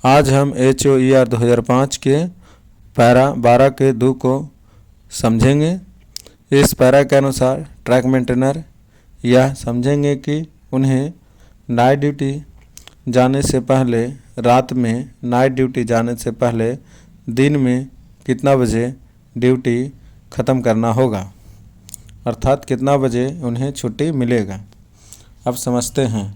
आज हम HOER 2005 के पैरा 12 के 2 को समझेंगे। इस पैरा के अनुसार ट्रैक मेंटेनर यह समझेंगे कि उन्हें नाइट ड्यूटी जाने से पहले, रात में नाइट ड्यूटी जाने से पहले दिन में कितना बजे ड्यूटी ख़त्म करना होगा, अर्थात कितना बजे उन्हें छुट्टी मिलेगा। अब समझते हैं।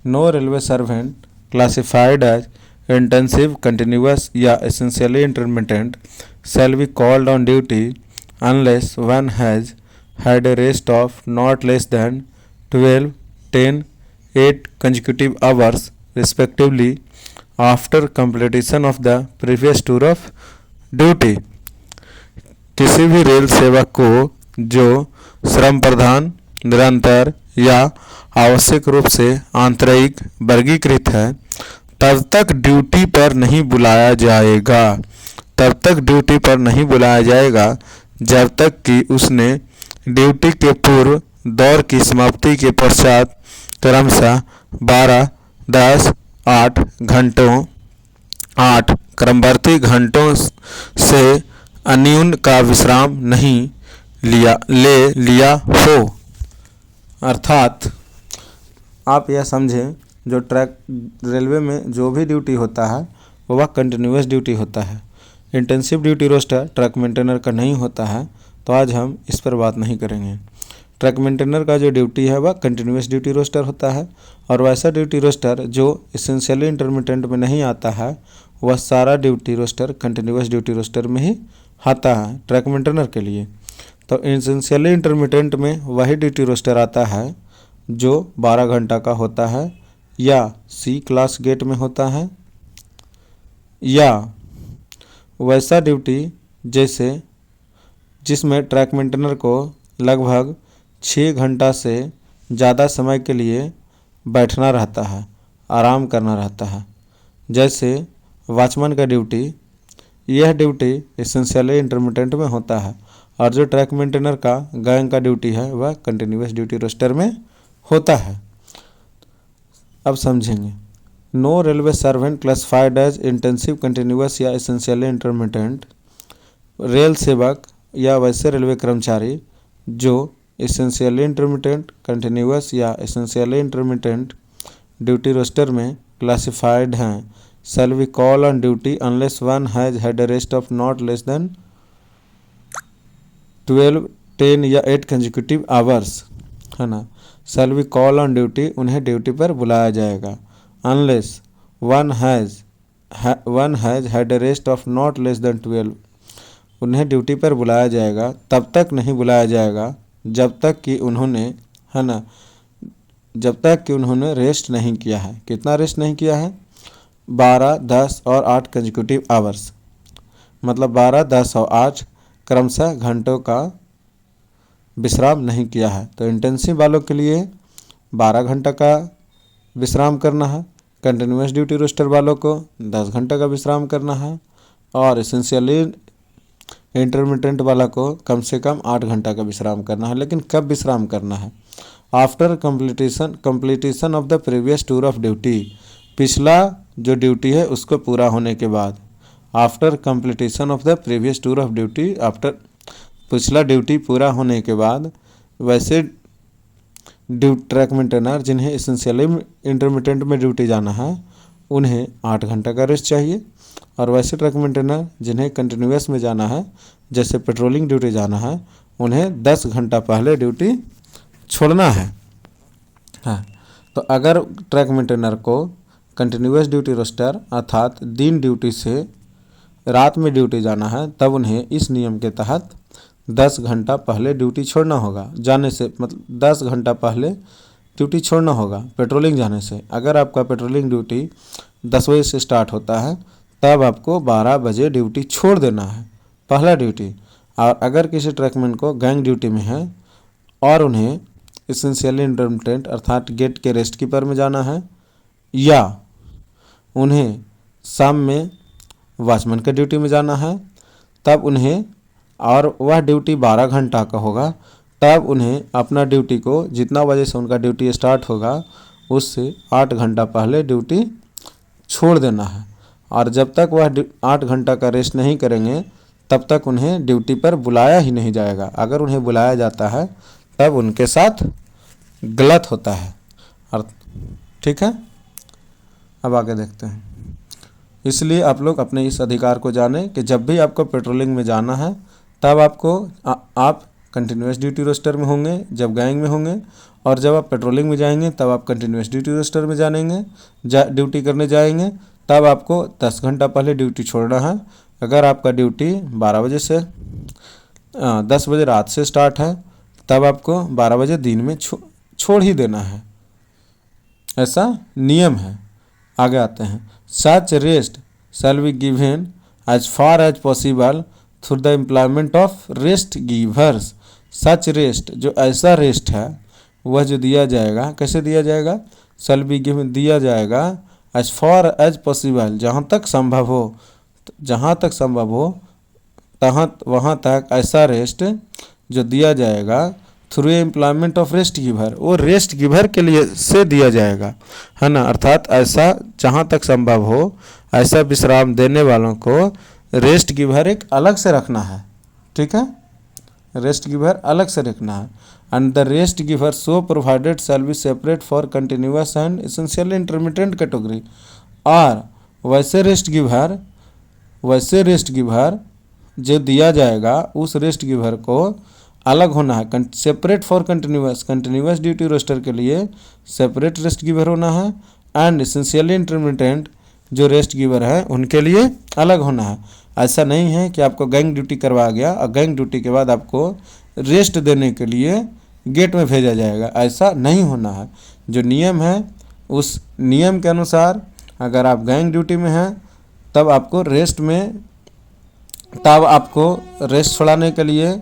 No railway servant classified as intensive, continuous या essentially intermittent shall be called on duty unless one has had a rest of not less than 12, 10, 8 consecutive hours respectively after completion of the previous tour of duty। किसी भी rail सेवक को जो श्रम प्रधान, निरंतर या आवश्यक रूप से आंतरिक वर्गीकृत है, तब तक ड्यूटी पर नहीं बुलाया जाएगा। तब तक ड्यूटी पर नहीं बुलाया जाएगा जब तक कि उसने ड्यूटी के पूर्व दौर की समाप्ति के पश्चात क्रमशः 12, 10, 8 घंटों 8 क्रमवर्ती घंटों से अन्यून का विश्राम नहीं ले लिया हो। अर्थात आप यह समझें, जो ट्रैक रेलवे में जो भी ड्यूटी होता है वह कंटिन्यूअस ड्यूटी होता है। Intensive duty roster track maintainer का नहीं होता है, तो आज हम इस पर बात नहीं करेंगे। ट्रैक मेंटेनर का जो ड्यूटी है वह कंटिन्यूअस ड्यूटी रोस्टर होता है, और वैसा ड्यूटी रोस्टर जो एसेंशियली इंटरमिटेंट में नहीं आता है वह सारा duty roster continuous duty roster में ही आता है ट्रैक मेंटेनर के लिए। तो एसेंशियली इंटरमिटेंट में वही ड्यूटी रोस्टर आता है जो 12 घंटा का होता है, या C क्लास गेट में होता है, या वैसा ड्यूटी जैसे जिसमें ट्रैक मेंटेनर को लगभग 6 घंटा से ज़्यादा समय के लिए बैठना रहता है, आराम करना रहता है, जैसे वॉचमैन का ड्यूटी। यह ड्यूटी एसेंशियली इंटरमिटेंट में होता है, और जो ट्रैक मेंटेनर का गैंग का ड्यूटी है वह कंटिन्यूअस ड्यूटी रोस्टर में होता है। अब समझेंगे। No railway servant classified as intensive, continuous या एसेंशियली इंटरमिटेंट। रेल सेवक या वैसे रेलवे कर्मचारी जो एसेंशियली इंटरमिटेंट, कंटिन्यूअस या एसेंशियली इंटरमिटेंट ड्यूटी रोस्टर में क्लासिफाइड हैं shall be called on duty unless one has had a rest of not less than 12, 10 या 8 consecutive hours, है ना। shall be called on duty, उन्हें duty पर बुलाया जाएगा। unless one has had a rest of not less than 12, उन्हें duty पर बुलाया जाएगा, तब तक नहीं बुलाया जाएगा जब तक कि उन्होंने, है ना, जब तक कि उन्होंने रेस्ट नहीं किया है। कितना रेस्ट नहीं किया है? 12, 10 और 8 कंसेक्यूटिव आवर्स, मतलब 12, 10 और 8 क्रमशः घंटों का विश्राम नहीं किया है। तो इंटेंसिव वालों के लिए 12 घंटा का विश्राम करना है, कंटिन्यूअस ड्यूटी रोस्टर वालों को 10 घंटा का विश्राम करना है, और एसेंशियली इंटरमिटेंट वाला को कम से कम 8 घंटा का विश्राम करना है। लेकिन कब विश्राम करना है? After completion of the previous tour of duty, पिछला जो ड्यूटी है उसको पूरा होने के बाद। After completion of the previous tour of duty, after पिछला ड्यूटी पूरा होने के बाद वैसे ट्रैक मेंटेनर जिन्हें एसेंशियली इंटरमिटेंट में ड्यूटी जाना है उन्हें 8 घंटा का रेस्ट चाहिए, और वैसे ट्रैक मेंटेनर जिन्हें कंटिन्यूअस में जाना है, जैसे पेट्रोलिंग ड्यूटी जाना है, उन्हें 10 घंटा पहले ड्यूटी छोड़ना है। हाँ, तो अगर ट्रैक मेंटेनर को कंटिन्यूअस ड्यूटी रोस्टर अर्थात दिन ड्यूटी से रात में ड्यूटी जाना है, तब उन्हें इस नियम के तहत 10 घंटा पहले ड्यूटी छोड़ना होगा। जाने से मतलब 10 घंटा पहले ड्यूटी छोड़ना होगा पेट्रोलिंग जाने से। अगर आपका पेट्रोलिंग ड्यूटी 10 बजे से स्टार्ट होता है, तब आपको 12 बजे ड्यूटी छोड़ देना है, पहला ड्यूटी। और अगर किसी ट्रैकमैन को गैंग ड्यूटी में है और उन्हें एसेंशियली इंटरमिटेंट अर्थात गेट के रेस्ट कीपर में जाना है, या उन्हें शाम में वॉचमैन के ड्यूटी में जाना है, तब उन्हें, और वह ड्यूटी 12 घंटा का होगा, तब उन्हें अपना ड्यूटी को जितना बजे से उनका ड्यूटी स्टार्ट होगा उससे 8 घंटा पहले ड्यूटी छोड़ देना है। और जब तक वह 8 घंटा का रेस्ट नहीं करेंगे तब तक उन्हें ड्यूटी पर बुलाया ही नहीं जाएगा। अगर उन्हें बुलाया जाता है तब उनके साथ गलत होता है। और ठीक है, अब आगे देखते हैं। इसलिए आप लोग अपने इस अधिकार को जानें कि जब भी आपको पेट्रोलिंग में जाना है तब आपको आप कंटिन्यूस ड्यूटी रोस्टर में होंगे जब गैंग में होंगे, और जब आप पेट्रोलिंग में जाएंगे तब आप कंटिन्यूस ड्यूटी रोस्टर में जानेंगे ड्यूटी करने जाएंगे तब आपको 10 घंटा पहले ड्यूटी छोड़ना है। अगर आपका ड्यूटी 12 बजे से 10 बजे रात से स्टार्ट है तब आपको 12 बजे दिन में छोड़ ही देना है, ऐसा नियम है। आगे आते हैं। Such rest shall be given as far as possible through the employment of rest givers. Such rest, जो ऐसा रेस्ट है वह जो दिया जाएगा, कैसे दिया जाएगा? शैल बी गिवन, दिया जाएगा एज फार एज पॉसिबल, जहाँ तक संभव हो, जहाँ तक संभव हो वहाँ तक ऐसा रेस्ट जो दिया जाएगा through employment of rest giver, वो रेस्ट गिवर के लिए से दिया जाएगा, है ना। अर्थात ऐसा जहाँ तक संभव हो ऐसा विश्राम देने वालों को रेस्ट गिवर एक अलग से रखना है, ठीक है, रेस्ट गिवर अलग से रखना है। And the rest giver so provided shall be separate for continuous and essential intermittent category. और वैसे रेस्ट गिवर जो दिया जाएगा उस रेस्ट गिवर को अलग होना है, separate for continuous duty roster के लिए सेपरेट रेस्ट गिवर होना है, एंड एसेंशियली इंटरमिटेंट जो रेस्ट गिवर है उनके लिए अलग होना है। ऐसा नहीं है कि आपको गैंग ड्यूटी करवाया गया और गैंग ड्यूटी के बाद आपको रेस्ट देने के लिए गेट में भेजा जाएगा, ऐसा नहीं होना है। जो नियम है उस नियम के अनुसार अगर आप गैंग ड्यूटी में हैं तब आपको रेस्ट छुड़ाने के लिए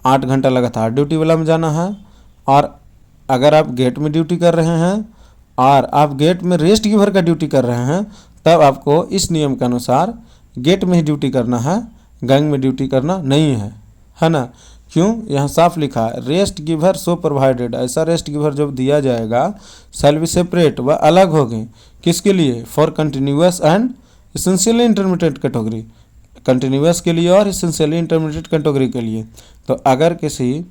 8 घंटा लगातार ड्यूटी वाला में जाना है। और अगर आप गेट में ड्यूटी कर रहे हैं और आप गेट में रेस्ट गिवर का ड्यूटी कर रहे हैं तब आपको इस नियम के अनुसार गेट में ही ड्यूटी करना है, गैंग में ड्यूटी करना नहीं है ना। क्यों? यहाँ साफ लिखा है रेस्ट गिवर सो प्रोवाइडेड, ऐसा रेस्ट गिवर जब दिया जाएगा शैल बी सेपरेट, वह अलग होगी, किसके लिए? For continuous and essentially intermediate category, continuous के लिए और एसेंशियली इंटरमीडिएट कैटेगरी के लिए। तो अगर किसी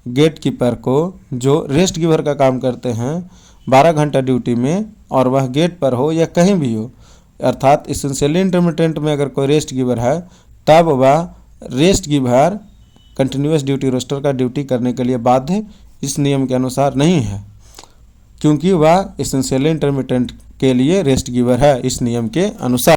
गेट कीपर को जो रेस्ट गिवर का काम करते हैं 12 घंटा ड्यूटी में और वह गेट पर हो या कहीं भी हो, अर्थात एसेंशियली इंटरमीडिएट में अगर कोई रेस्ट गिवर है तब वह rest giver continuous duty roster का ड्यूटी करने के लिए बाध्य इस नियम के अनुसार नहीं है, क्योंकि वह एसेंशियली इंटरमीडिएट के लिए रेस्ट गिवर है इस नियम के अनुसार।